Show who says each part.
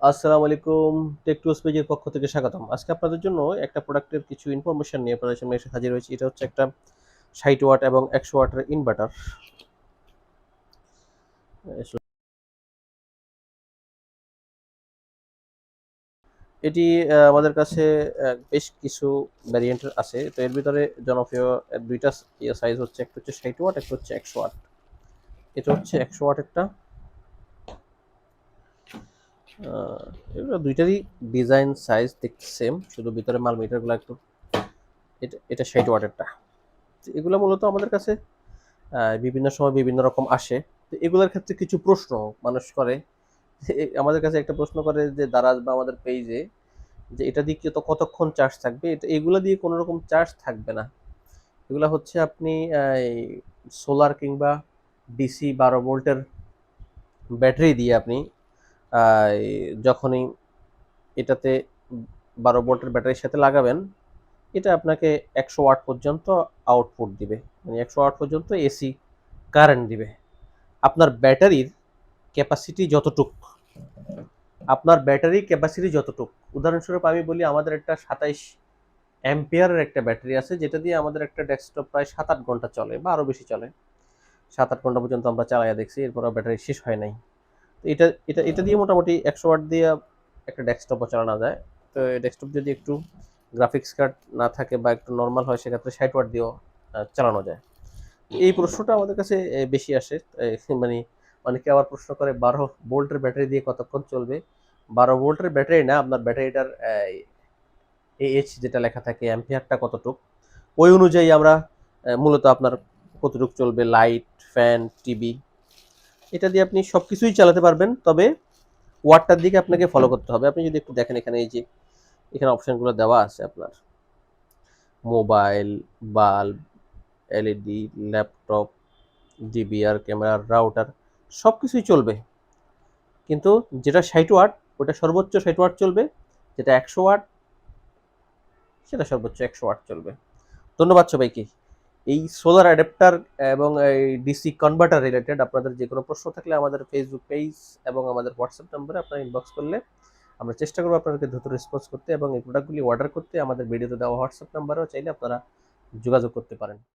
Speaker 1: আসসালামু আলাইকুম। Take tools পেজের পক্ষ থেকে স্বাগতম। আজকে আপনাদের জন্য একটা প্রোডাক্টের কিছু ইনফরমেশন নিয়ে আপনাদের সামনে এসে হাজির হয়েছি। এটা হচ্ছে একটা ৬০ ওয়াট এবং ১০০ ওয়াটের ইনভার্টার। এটি আমাদের কাছে বেশ কিছু ভ্যারিয়েন্টের আছে। তো এর ভিতরে জনপ্রিয় ২ টা সাইজ হচ্ছে, একটা হচ্ছে ৬০ ওয়াট, একটা হচ্ছে ১০০ ওয়াট। এটা হচ্ছে ১০০ ওয়াটেরটা। আ এগুলো ২ টারই ডিজাইন সাইজ দেখতে সেম, শুধু ভিতরে মাল মিটারগুলো একটু। এটা ৬০ ওয়াটেরটা। এগুলো মূলত আমাদের কাছে বিভিন্ন সময় বিভিন্ন রকম আসে। তো এগুলোর ক্ষেত্রে কিছু প্রশ্ন মানুষ করে। আমাদের কাছে একটা প্রশ্ন করে যে দারাজ বা আমাদের পেজে, যে এটা দিয়ে তো কতক্ষণ চার্জ থাকবে? এগুলা দিয়ে কোনো রকম চার্জ থাকবে না। এগুলা হচ্ছে আপনি সোলার কিংবা ডিসি ১২ ভোল্টের ব্যাটারি দিয়ে আপনি আ যখনই এটাতে ১২ ভোল্টের ব্যাটারির সাথে লাগাবেন, এটা আপনাকে ১০০ ওয়াট পর্যন্ত আউটপুট দিবে। মানে ১০০ ওয়াট পর্যন্ত এসি কারেন্ট দিবে। আপনার ব্যাটারির ক্যাপাসিটি যতটুক, উদাহরণস্বরূপ আমি বলি, আমাদের একটা ২৭ অ্যাম্পিয়ারের একটা ব্যাটারি আছে, যেটা দিয়ে আমাদের একটা ডেস্কটপ প্রায় ৭-৮ ঘন্টা চলে বা আরও বেশি চলে। ৭-৮ ঘন্টা পর্যন্ত আমরা চালাইয়া দেখছি, এরপর আর ব্যাটারি শেষ হয় নাই। তো এটা এটা এটা দিয়ে মোটামুটি ১০০ ওয়াট দিয়ে একটা ডেস্কটপও চালানো যায়। তো এই ডেস্কটপ যদি একটু গ্রাফিক্স কার্ড না থাকে বা একটু নরমাল হয়, সেক্ষেত্রে ৬০ ওয়াট দিয়েও চালানো যায়। এই প্রশ্নটা আমাদের কাছে বেশি আসে। মানে অনেকে আবার প্রশ্ন করে ১২ ভোল্টের ব্যাটারি দিয়ে কতক্ষণ চলবে? ১২ ভোল্টের ব্যাটারি না, আপনার ব্যাটারিটার AH যেটা লেখা থাকে, অ্যাম্পিয়ারটা কতটুক, ওই অনুযায়ী আমরা মূলত আপনার কতটুক চলবে লাইট, ফ্যান, টিভি, এটা দিয়ে আপনি সবকিছুই চালাতে পারবেন। তবে ওয়াটটার দিকে আপনাকে ফলো করতে হবে। আপনি যদি একটু দেখেন, এখানে এই যে এখানে অপশনগুলো দেওয়া আছে আপনার। Mobile, bulb, LED, laptop, DVR camera, router সবকিছুই চলবে। কিন্তু যেটা ৬০ ওয়াট, ওটা সর্বোচ্চ ৬০ ওয়াট চলবে। যেটা ১০০ ওয়াট, সেটা সর্বোচ্চ ১০০ ওয়াট চলবে। ধন্যবাদ সবাইকে। এই সোলার অ্যাডাপ্টার এবং এই ডিসি কনভার্টার রিলেটেড আপনাদের যে কোনো প্রশ্ন থাকলে আমাদের ফেসবুক পেজ এবং আমাদের হোয়াটসঅ্যাপ নম্বরে আপনারা ইনবক্স করলে আমরা চেষ্টা করবো আপনাদেরকে দ্রুত রেসপন্স করতে, এবং এই প্রোডাক্টগুলি অর্ডার করতে আমাদের ভিডিওতে দেওয়া হোয়াটসঅ্যাপ নাম্বারেও চাইলে আপনারা যোগাযোগ করতে পারেন।